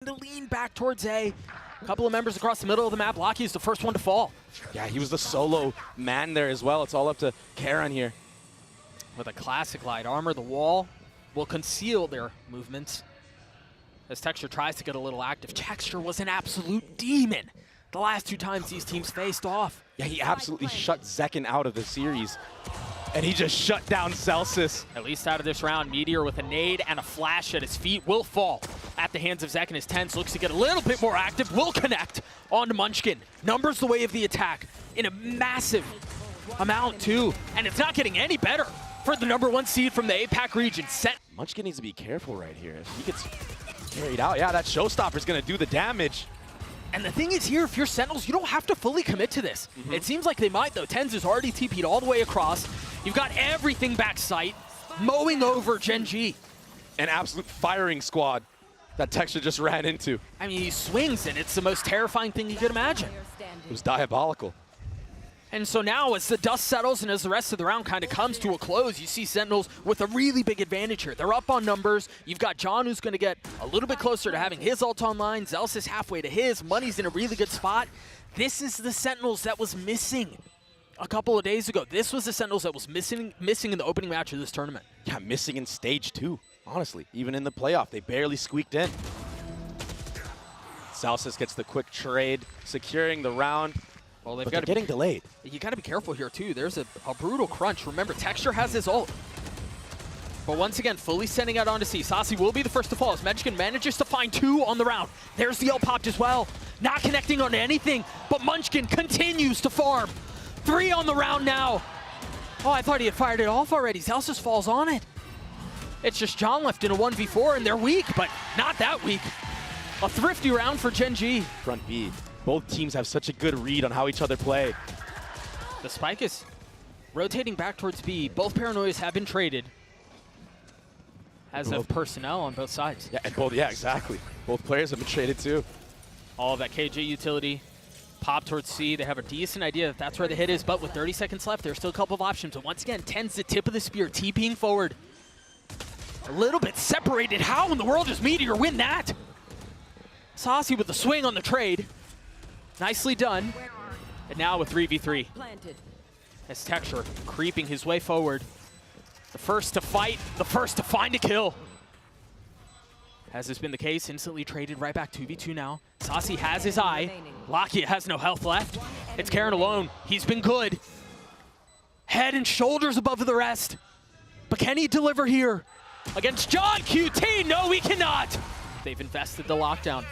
to lean back towards A. A couple of members across the middle of the map. Locky is the first one to fall. Yeah, he was the solo man there as well. It's all up to Karen here. With a classic light armor, the wall will conceal their movements. As Texture tries to get a little active. Texture was an absolute demon the last two times these teams faced off. Yeah, he absolutely shut Zekin out of the series. And he just shut down Celsius. At least out of this round, Meteor with a nade and a flash at his feet will fall at the hands of Zekin. His TenZ looks to get a little bit more active, will connect onto Munchkin. Numbers the way of the attack in a massive amount too. And it's not getting any better for the #1 seed from the APAC region. Munchkin needs to be careful right here. If he gets carried out, yeah, that showstopper's gonna do the damage. And the thing is here, if you're Sentinels, you don't have to fully commit to this. It seems like they might though. TenZ is already TP'd all the way across. You've got everything back sight, mowing over Gen.G. An absolute firing squad that Texture just ran into. I mean, he swings and it's the most terrifying thing you could imagine. It was diabolical. And so now as the dust settles and as the rest of the round kind of comes to a close, you see Sentinels with a really big advantage here. They're up on numbers. You've got John who's going to get a little bit closer to having his ult online. Zealous is halfway to his. Money's in a really good spot. This is the Sentinels that was missing a couple of days ago. This was the Sentinels that was missing in the opening match of this tournament. Yeah, missing in stage 2, honestly. Even in the playoff, they barely squeaked in. Celsius gets the quick trade, securing the round. Well, they're getting delayed. You got to be careful here too. There's a brutal crunch. Remember, Texture has his ult. But once again, fully sending out onto C. Saucy will be the first to fall as Munchkin manages to find 2 on the round. There's the ult popped as well. Not connecting onto anything, but Munchkin continues to farm. 3 on the round now. Oh, I thought he had fired it off already. Celsius falls on it. It's just John left in a 1v4 and they're weak, but not that weak. A thrifty round for Gen.G. Front B. Both teams have such a good read on how each other play. The spike is rotating back towards B. Both Paranoias have been traded as of personnel on both sides. Yeah, and yeah, exactly. Both players have been traded too. All of that KJ utility. Pop towards C. They have a decent idea that that's where the hit is, but with 30 seconds left, there's still a couple of options. And once again, TenZ the tip of the spear, TPing forward. A little bit separated. How in the world does Meteor win that? Saucy with the swing on the trade. Nicely done. And now with 3v3. As Texture creeping his way forward. The first to fight, the first to find a kill. As has been the case, instantly traded right back 2v2 now. Saucy has his eye. Locky has no health left. It's Karen alone. He's been good. Head and shoulders above the rest. But can he deliver here? Against John QT, no he cannot. They've invested the lockdown.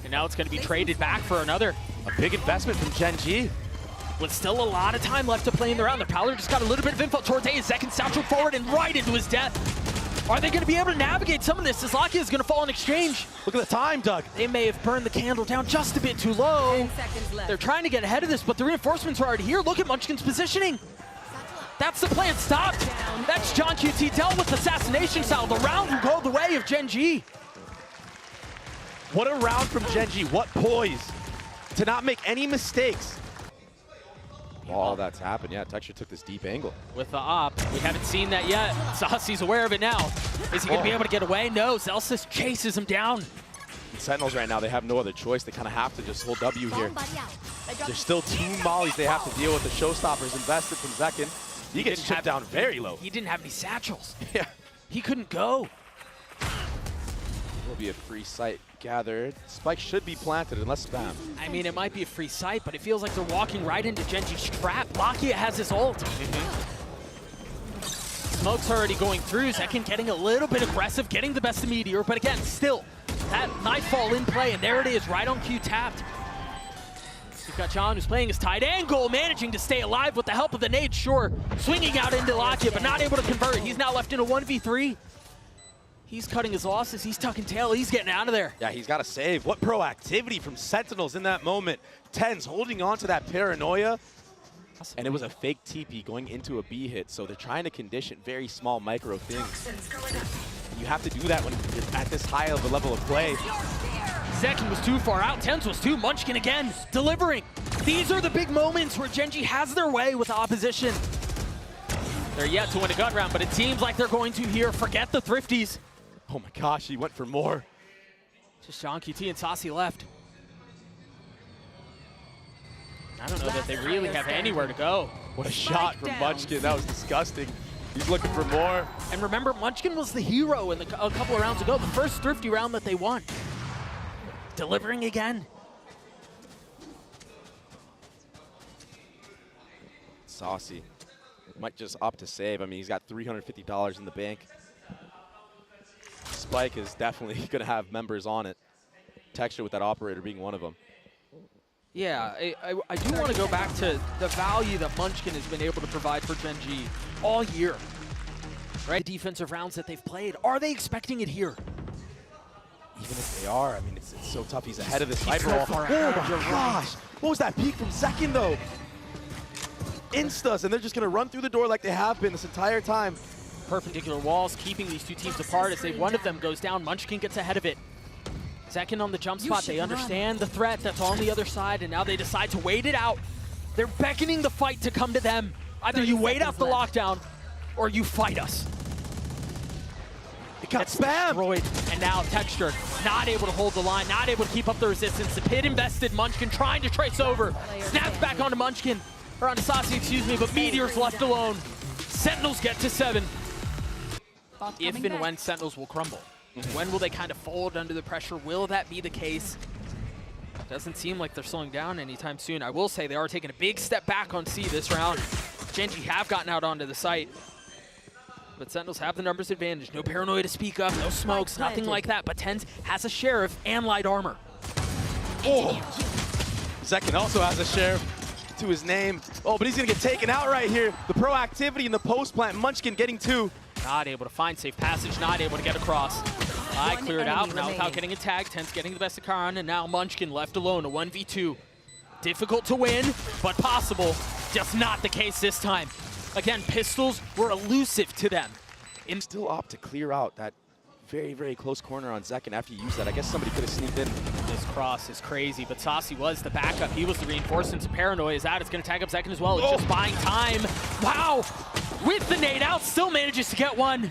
And now it's going to be traded back for another. A big investment from Gen.G. With still a lot of time left to play in the round. The Prowler just got a little bit of info towards A. Second satchel forward and right into his death. Are they going to be able to navigate some of this as Locky is going to fall in exchange? Look at the time, Doug. They may have burned the candle down just a bit too low. They're trying to get ahead of this, but the reinforcements are already here. Look at Munchkin's positioning. That's the plan. Stop. That's John QT dealt with assassination style. The round will go the way of Gen.G. What a round from Gen.G. What poise to not make any mistakes. All that's happened. Yeah, Texture took this deep angle. With the op, we haven't seen that yet. Saucy's aware of it now. Is he going to be able to get away? No, Celsius chases him down. Sentinels right now, they have no other choice. They kind of have to just hold W here. There's still 2 mollies they have to deal with. The showstoppers invested from Zekin. He gets chipped down very low. He didn't have any satchels. Yeah. He couldn't go. Will be a free site gathered. Spike should be planted unless spam. I mean, it might be a free site, but it feels like they're walking right into Gen.G's trap. Locky has his ult. Smoke's already going through. Zekin getting a little bit aggressive, getting the best of Meteor, but again, still, that Nightfall in play, and there it is, right on cue tapped. You've got John who's playing his tight angle, managing to stay alive with the help of the nade, sure. Swinging out into Locky, but not able to convert. He's now left in a 1v3. He's cutting his losses. He's tucking tail. He's getting out of there. Yeah, he's got to save. What proactivity from Sentinels in that moment. TenZ holding on to that paranoia. And it was a fake TP going into a B hit. So they're trying to condition very small micro things. You have to do that when you're at this high of a level of play. Zekin was too far out. TenZ was too. Munchkin again, delivering. These are the big moments where Gen.G has their way with the opposition. They're yet to win a gut round, but it seems like they're going to here. Forget the thrifties. Oh my gosh, he went for more. Just Gen.G and Saucy left. I don't know that they really have anywhere to go. What a shot from Munchkin. That was disgusting. He's looking for more. And remember, Munchkin was the hero in a couple of rounds ago, the first Thrifty round that they won. Delivering again. Saucy might just opt to save. I mean, he's got $350 in the bank. Spike is definitely going to have members on it. Texture with that operator being one of them. Yeah, I do want to go back to the value that Munchkin has been able to provide for Gen.G all year. Right? The defensive rounds that they've played, are they expecting it here? Even if they are, I mean, it's so tough. He's ahead of this sniper so wall. far Oh ahead. my gosh! What was that peek from Second, though? Instas, and they're just going to run through the door like they have been this entire time. Perpendicular walls keeping these two teams apart. As one of them goes down, Munchkin gets ahead of it. Second on the jump spot, they understand the threat that's on the other side, and now they decide to wait it out. They're beckoning the fight to come to them. Either you wait out the lockdown, or you fight us. It got spammed. Destroyed, and now Texture not able to hold the line, not able to keep up the resistance. The pit invested, Munchkin trying to trace over. Snaps back onto Munchkin, or onto Saucy, excuse me, but Meteor's left alone. Sentinels get to 7. If and when Sentinels will crumble. When will they kind of fold under the pressure? Will that be the case? Doesn't seem like they're slowing down anytime soon. I will say they are taking a big step back on C this round. Gen.G have gotten out onto the site. But Sentinels have the numbers advantage. No paranoia to speak of, no smokes, nothing like that. But TenZ has a Sheriff and light armor. Oh! Second also has a Sheriff to his name. Oh, but he's going to get taken out right here. The proactivity in the post plant. Munchkin getting 2. Not able to find safe passage, not able to get across. I cleared out, now without getting a tag. TenZ getting the best of Karan, and now Munchkin left alone, a 1v2. Difficult to win, but possible. Just not the case this time. Again, pistols were elusive to them. Still opt to clear out that very, very close corner on Zekin after you use that. I guess somebody could have sneaked in. This cross is crazy, but Saucy was the backup. He was the reinforcement. Paranoia is out. It's going to tag up Zekin as well. It's just buying time. Wow! With the nade out, still manages to get one.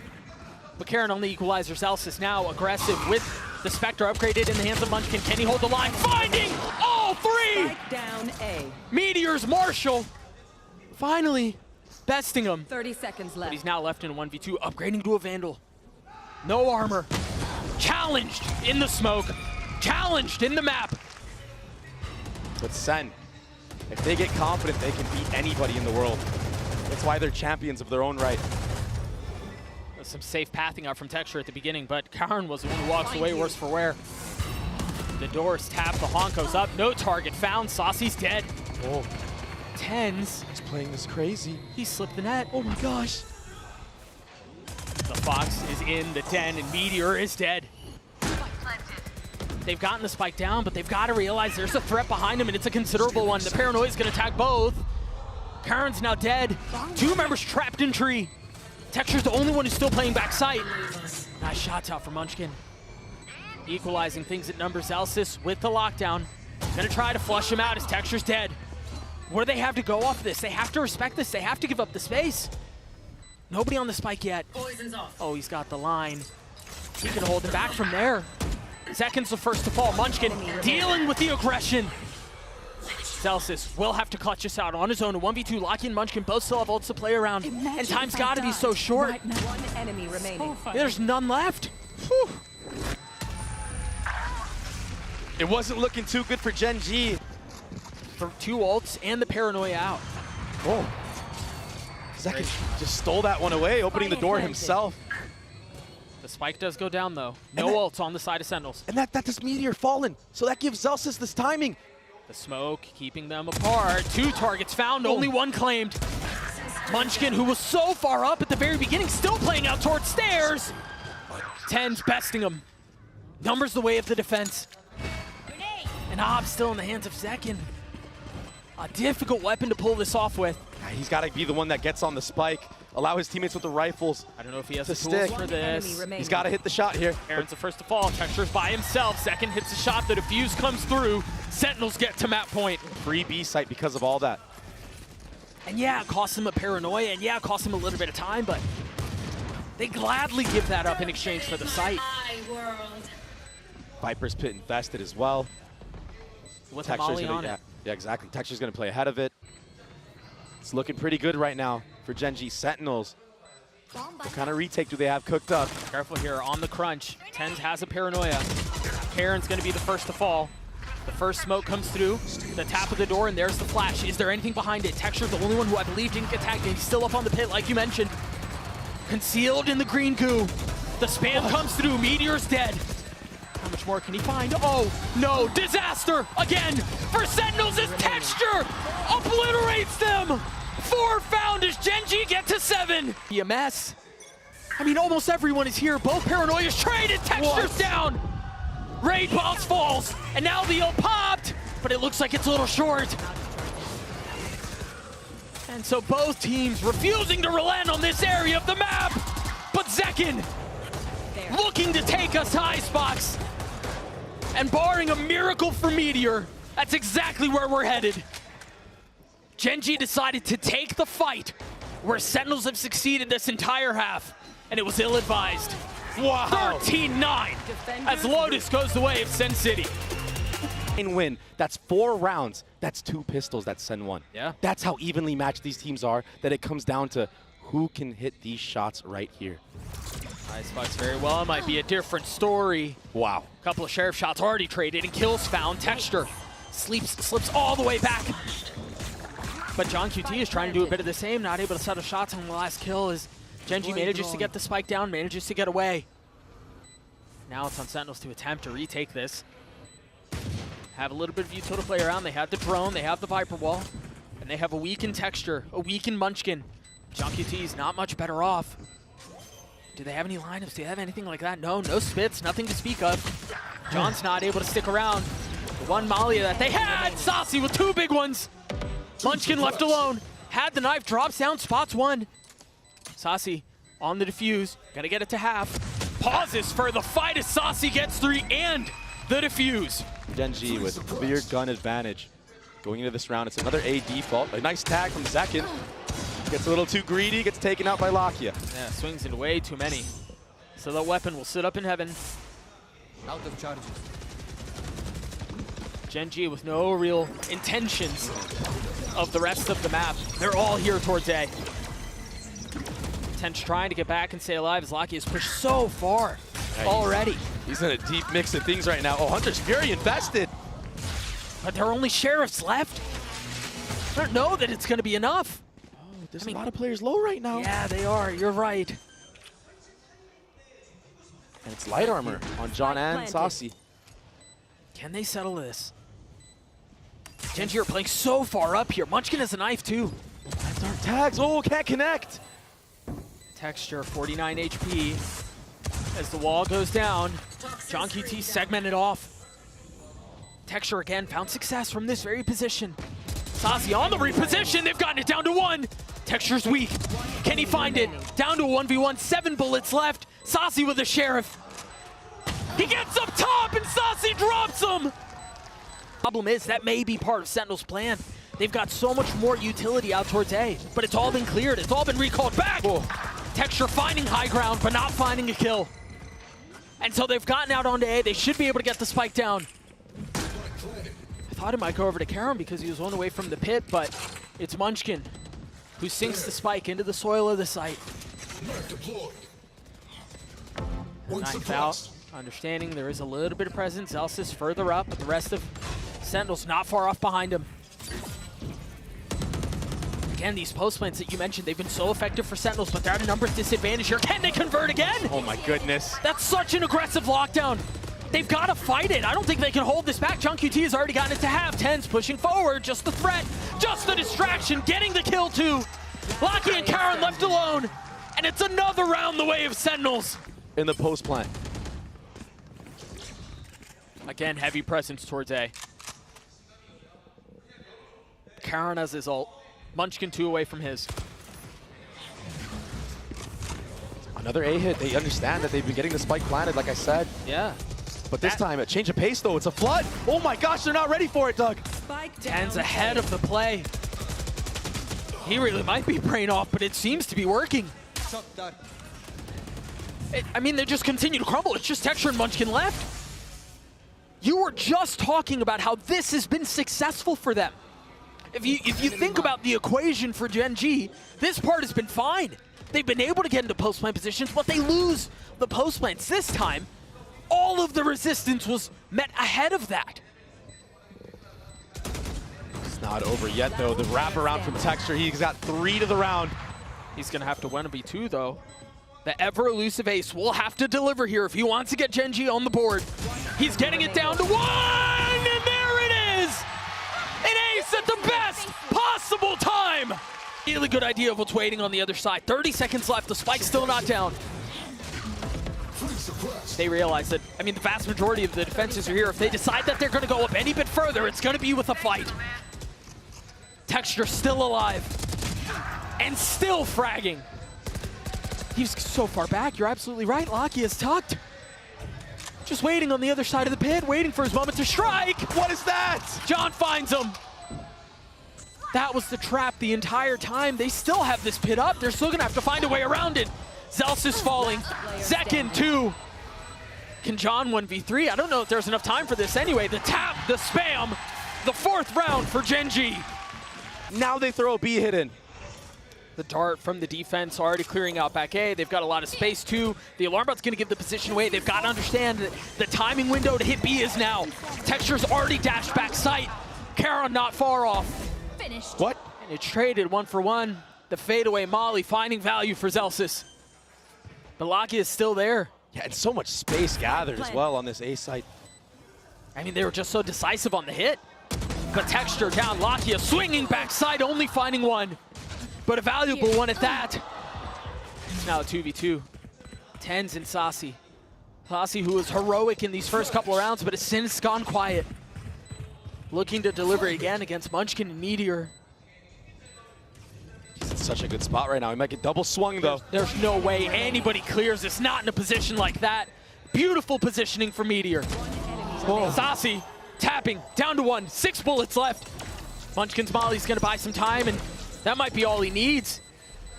But Karan on the equalizer. Zalsis now aggressive with the Spectre upgraded in the hands of Munchkin. Can he hold the line? Finding all 3! Strike down A. Meteors Marshall finally besting him. 30 seconds left. But he's now left in a 1v2, upgrading to a Vandal. No armor. Challenged in the smoke. Challenged in the map. But Sen, if they get confident, they can beat anybody in the world. That's why they're champions of their own right. There's some safe pathing out from Texture at the beginning, but Karan was the one who walks away worse for wear. The door's tapped, the honk goes up, no target found, Saucy's dead. Oh, TenZ, he's playing this crazy. he slipped the net. Oh my gosh. The Fox is in the den, and Meteor is dead. They've gotten the spike down, but they've got to realize there's a threat behind them, and it's a considerable one. The Paranoia is going to attack both. Karan's now dead. 2 members trapped in tree. Texture's the only one who's still playing backside. Nice shots out for Munchkin. Equalizing things at numbers. Zalsis with the lockdown. Gonna try to flush him out as Texture's dead. What do they have to go off this? They have to respect this. They have to give up the space. Nobody on the spike yet. Oh, he's got the line. He can hold him back from there. Zekin's the first to fall. Munchkin dealing with the aggression. Zalsis will have to clutch this out on his own. A 1v2, Locky and Munchkin both still have ults to play around. And time's got to be so short. One enemy remaining. There's none left. Whew. It wasn't looking too good for Gen.G. For 2 ults and the Paranoia out. Oh. Zekin just stole that one away, opening the door himself. The spike does go down, though. No ults on the side of Sentinels. And that does Meteor fallen, so that gives Zalsis this timing. The smoke keeping them apart. 2 targets found, only 1 claimed. Munchkin, who was so far up at the very beginning, still playing out towards stairs. TenZ besting him. Numbers the way of the defense. And Ob still in the hands of Zekin. A difficult weapon to pull this off with. He's got to be the one that gets on the spike, allow his teammates with the rifles. I don't know if he has to the tools stick. for this. He's got to hit the shot here. Karan's the first to fall. Texture's by himself. Second hits the shot. The defuse comes through. Sentinels get to map point. Free B site because of all that. And yeah, it costs him a Paranoia, and yeah, it costs him a little bit of time, but they gladly give that up in exchange for the site. Viper's Pit infested as well. With a molly on it. Yeah, exactly. Texture's going to play ahead of it. It's looking pretty good right now for Gen.G Sentinels. What kind of retake do they have cooked up? Careful here on the crunch. TenZ has a paranoia. Karen's going to be the first to fall. The first smoke comes through, the tap of the door, and there's the flash. Is there anything behind it? Texture's the only one who I believe didn't get tagged in. He's still up on the pit, like you mentioned. Concealed in the green goo. The spam comes through. Meteor's dead. How much more can he find? Oh, no. Disaster again for Sentinels as Texture obliterates them. 4 found as Gen.G get to 7. EMS. I mean, almost everyone is here. Both paranoias traded. Texture's down. Raid boss falls, and now the ult popped, but it looks like it's a little short. And so both teams refusing to relent on this area of the map, but Zekin looking to take us to Icebox. And barring a miracle for Meteor, that's exactly where we're headed. Gen.G decided to take the fight where Sentinels have succeeded this entire half, and it was ill-advised. Wow. 13-9 as Lotus goes the way of Sen City. Win. That's 4 rounds. That's 2 pistols. That's Sen 1. Yeah. That's how evenly matched these teams are, that it comes down to who can hit these shots right here. Icebox very well. It might be a different story. Wow. A couple of sheriff shots already traded and kills found. Texture slips all the way back. But John QT is trying to do a bit of the same, not able to settle shots on the last kill as Gen.G manages to get the spike down, manages to get away. Now it's on Sentinels to attempt to retake this. Have a little bit of util to play around. They have the drone, they have the Viper wall, and they have a weakened Texture, a weakened Munchkin. John QT is not much better off. Do they have any lineups? Do they have anything like that? No spits, nothing to speak of. John's not able to stick around. The one molly that they had, Saucy with 2 big ones. Munchkin left alone. Had the knife, drops down, spots 1. Saucy on the defuse, gotta get it to half. Pauses for the fight as Saucy gets 3 and the defuse. Gen.G with clear gun advantage. Going into this round, it's another A default. A nice tag from Zekin. Gets a little too greedy, gets taken out by Lakia. Yeah, swings into way too many. So the weapon will sit up in heaven. Out of charges. Gen.G with no real intentions of the rest of the map. They're all here towards A. TenZ trying to get back and stay alive as Lakia is pushed so far already. He's in a deep mix of things right now. Oh, Hunter's very invested. But there are only sheriffs left. I don't know that it's going to be enough. Oh, there's a lot of players low right now. Yeah, they are. You're right. And it's light armor on John and Saucy. Can they settle this? Gen.G are playing so far up here. Munchkin has a knife too. Dark tags. Oh, can't connect. Texture, 49 HP. As the wall goes down, John QT segmented off. Texture again found success from this very position. Saucy on the reposition. They've gotten it down to 1. Texture's weak. Can he find it? Down to a 1v1. 7 bullets left. Saucy with a sheriff. He gets up top and Saucy drops him. Problem is that may be part of Sentinel's plan. They've got so much more utility out towards A, but it's all been cleared. It's all been recalled back. Whoa. Texture finding high ground, but not finding a kill. And so they've gotten out onto A. They should be able to get the spike down. I thought it might go over to Karam because he was one away from the pit, but it's Munchkin who sinks the spike into the soil of the site. Knife out. Understanding there is a little bit of presence. Elsis further up, but the rest of Sentinels not far off behind him. Again, these post plants that you mentioned, they've been so effective for Sentinels, but they're at a numbers disadvantage here. Can they convert again? Oh my goodness. That's such an aggressive lockdown. They've got to fight it. I don't think they can hold this back. John QT has already gotten it to half. TenZ pushing forward. Just the threat. Just the distraction. Getting the kill too. Lakia and Karen left alone. And it's another round the way of Sentinels. In the post plant. Again, heavy presence towards A. Karen has his ult. Munchkin 2 away from his. Another A hit. They understand that they've been getting the spike planted, like I said. Yeah. But this time, a change of pace, though. It's a flood. Oh my gosh, they're not ready for it, Doug. TenZ ahead of the play. He really might be praying off, but it seems to be working. I mean, they just continue to crumble. It's just Texture and Munchkin left. You were just talking about how this has been successful for them. If you think about the equation for Gen.G, this part has been fine. They've been able to get into post-plant positions, but they lose the post-plants. This time, all of the resistance was met ahead of that. It's not over yet, though. The wraparound from Texture, he's got 3 to the round. He's going to have to win a B2, though. The ever-elusive Ace will have to deliver here if he wants to get Gen.G on the board. He's getting it down to 1, and there it is! An ace at the best possible time! Really good idea of what's waiting on the other side. 30 seconds left, the spike's still not down. They realize that, I mean, the vast majority of the defenses are here. If they decide that they're going to go up any bit further, it's going to be with a fight. Texture still alive. And still fragging. He's so far back, you're absolutely right. Lockie is tucked. Just waiting on the other side of the pit, waiting for his moment to strike. What is that? John finds him. That was the trap the entire time. They still have this pit up. They're still gonna have to find a way around it. Zels is falling. Second, 2. Can John 1v3? I don't know if there's enough time for this anyway. The tap, the spam, the 4th round for Gen.G. Now they throw a B hit in. The dart from the defense already clearing out back A. They've got a lot of space too. The alarm bot's gonna give the position away. They've got to understand that the timing window to hit B is now. Texture's already dashed back sight. Karon not far off. Finished. What? And it's traded 1 for 1. The fadeaway Molly finding value for Zelsis. But Lockie is still there. Yeah, and so much space gathered as well on this A site. I mean, they were just so decisive on the hit. But Texture down, Lockie swinging backside, only finding 1. But a valuable one at that. It's now a 2v2. Tens and Saucy. Saucy, who was heroic in these first couple of rounds, but has since gone quiet. Looking to deliver again against Munchkin and Meteor. He's in such a good spot right now. He might get double swung, though. There's no way anybody clears this, not in a position like that. Beautiful positioning for Meteor. Saucy tapping, down to 1, 6 bullets left. Munchkin's Molly's gonna buy some time, and that might be all he needs.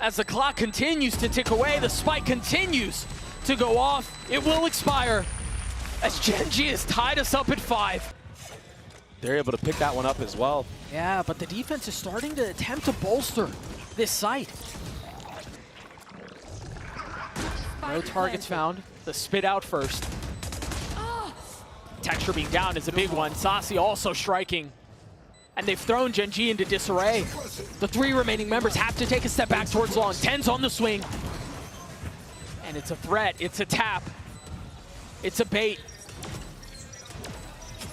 As the clock continues to tick away, the spike continues to go off. It will expire as Gen.G has tied us up at 5. They're able to pick that one up as well. Yeah, but the defense is starting to attempt to bolster this site. No targets found. The spit out first. Texture being down is a big one. Saucy also striking. And they've thrown Gen.G into disarray. The 3 remaining members have to take a step back towards long. 10's on the swing. And it's a threat. It's a tap. It's a bait.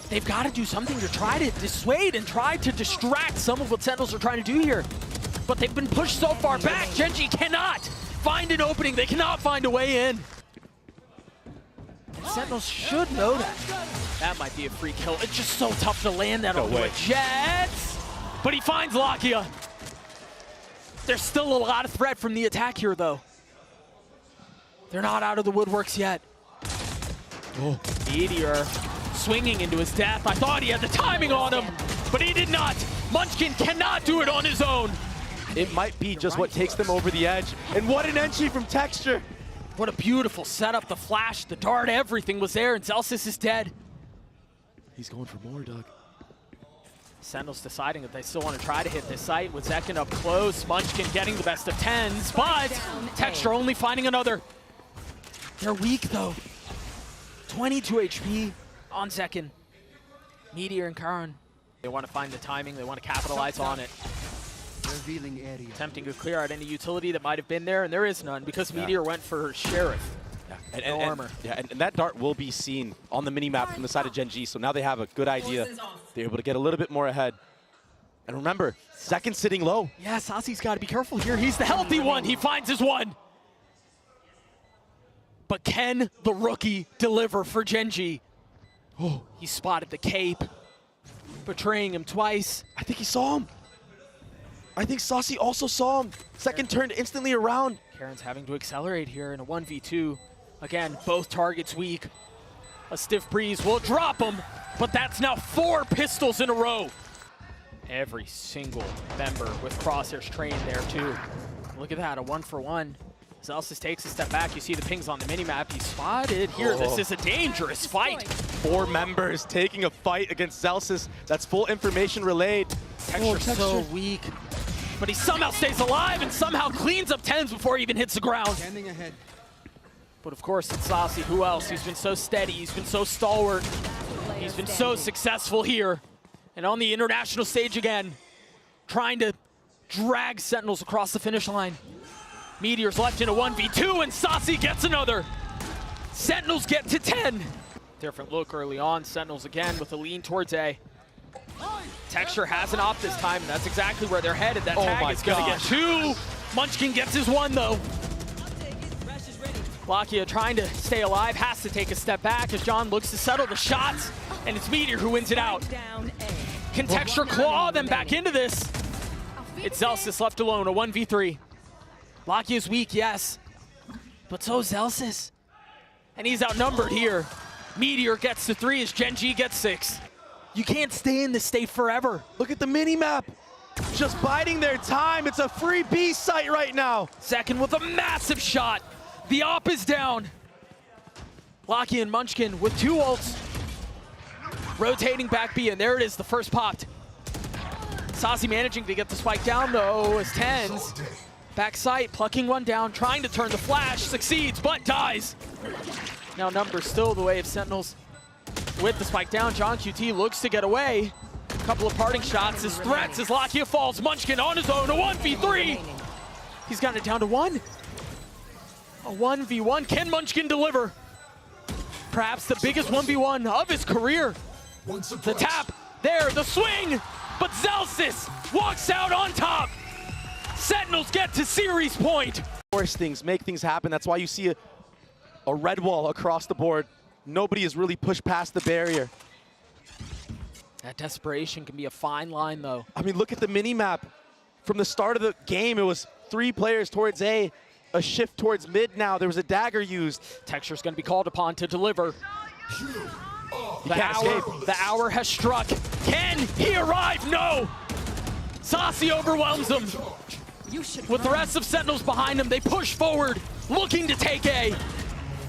They've got to do something to try to dissuade and try to distract some of what Sentinels are trying to do here. But they've been pushed so far back. Gen.G cannot find an opening. They cannot find a way in. Sentinels should know that. That might be a free kill. It's just so tough to land that onto a jet. But he finds Lakia. There's still a lot of threat from the attack here, though. They're not out of the woodworks yet. Oh, Meteor swinging into his death. I thought he had the timing on him, but he did not. Munchkin cannot do it on his own. It might be just what takes them over the edge. And what an entry from Texture. What a beautiful setup. The flash, the dart, everything was there, and Zelsis is dead. He's going for more, Doug. Sentinels deciding that they still want to try to hit this site with Zekin up close. Munchkin getting the best of 10s, but Texture only finding another. They're weak, though. 22 HP on Zekin. Meteor and Karon. They want to find the timing. They want to capitalize on it. Revealing area. Attempting to clear out any utility that might have been there, and there is none because Meteor went for Sheriff. And, no armor. And that dart will be seen on the mini-map from the side of Gen.G, so now they have a good idea. They're able to get a little bit more ahead. And remember, Zekin sitting low. Yeah, Saucy's got to be careful here. He's the healthy one. He finds his one. But can the rookie deliver for Gen.G? Oh, he spotted the cape, betraying him twice. I think he saw him. I think Saucy also saw him. Second turned instantly around. Karon's having to accelerate here in a 1v2. Again, both targets weak. A stiff breeze will drop him, but that's now 4 pistols in a row. Every single member with crosshairs trained there too. Look at that, a 1-for-1. Zelsis takes a step back. You see the pings on the minimap. He's spotted here. This is a dangerous fight. 4 members taking a fight against Zelsis. That's full information relayed. Texture's so weak. But he somehow stays alive and somehow cleans up tens before he even hits the ground. Standing ahead. But of course, it's Saucy. Who else? He's been so steady. He's been so stalwart. He's been so successful here. And on the international stage again, trying to drag Sentinels across the finish line. Meteor's left in a 1v2, and Saucy gets another. Sentinels get to 10. Different look early on. Sentinels again with a lean towards A. Texture has an op this time, and that's exactly where they're headed. That tag is going to get 2. Munchkin gets his 1, though. Lakia trying to stay alive, has to take a step back as John looks to settle the shots, and it's Meteor who wins it out. Can Texture claw them back into this? It's Zelsis left alone, a 1v3. Lakia's weak, yes, but so is Zelsis. And he's outnumbered here. Meteor gets to 3 as Gen.G gets 6. You can't stay in this state forever. Look at the mini-map. Just biding their time. It's a free B site right now. Second with a massive shot. The op is down. Lakia and Munchkin with 2 ults. Rotating back B, and there it is, the first popped. Saucy managing to get the spike down though as Tens. Back sight, plucking 1 down, trying to turn the flash, succeeds, but dies. Now numbers still the way of Sentinels. With the spike down, John QT looks to get away. A couple of parting shots, his threats as Lakia falls. Munchkin on his own, a 1v3. He's gotten it down to 1. A 1v1, can Munchkin deliver? Perhaps the biggest 1v1 of his career. The tap, there, the swing, but Zelsis walks out on top. Sentinels get to series point. Force things, make things happen. That's why you see a red wall across the board. Nobody has really pushed past the barrier. That desperation can be a fine line, though. I mean, look at the mini-map. From the start of the game, it was 3 players towards A, a shift towards mid now. There was a dagger used. Texture's going to be called upon to deliver. The hour has struck. Can he arrive? No! Saucy overwhelms him. With the rest of Sentinels behind him, they push forward, looking to take A.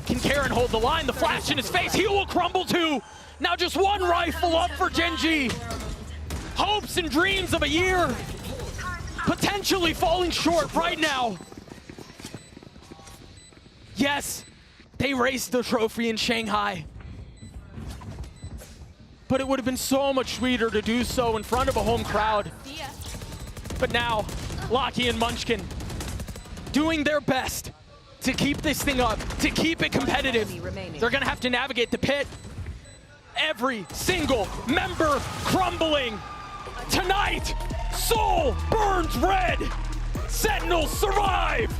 Can Karen hold the line? The flash in his face, he will crumble too. Now just 1 rifle up for Gen.G. Hopes and dreams of a year, potentially falling short right now. Yes, they raised the trophy in Shanghai. But it would have been so much sweeter to do so in front of a home crowd. But now, Lakia and Munchkin doing their best to keep this thing up, to keep it competitive. They're gonna have to navigate the pit. Every single member crumbling. Tonight, Soul burns red. Sentinels survive.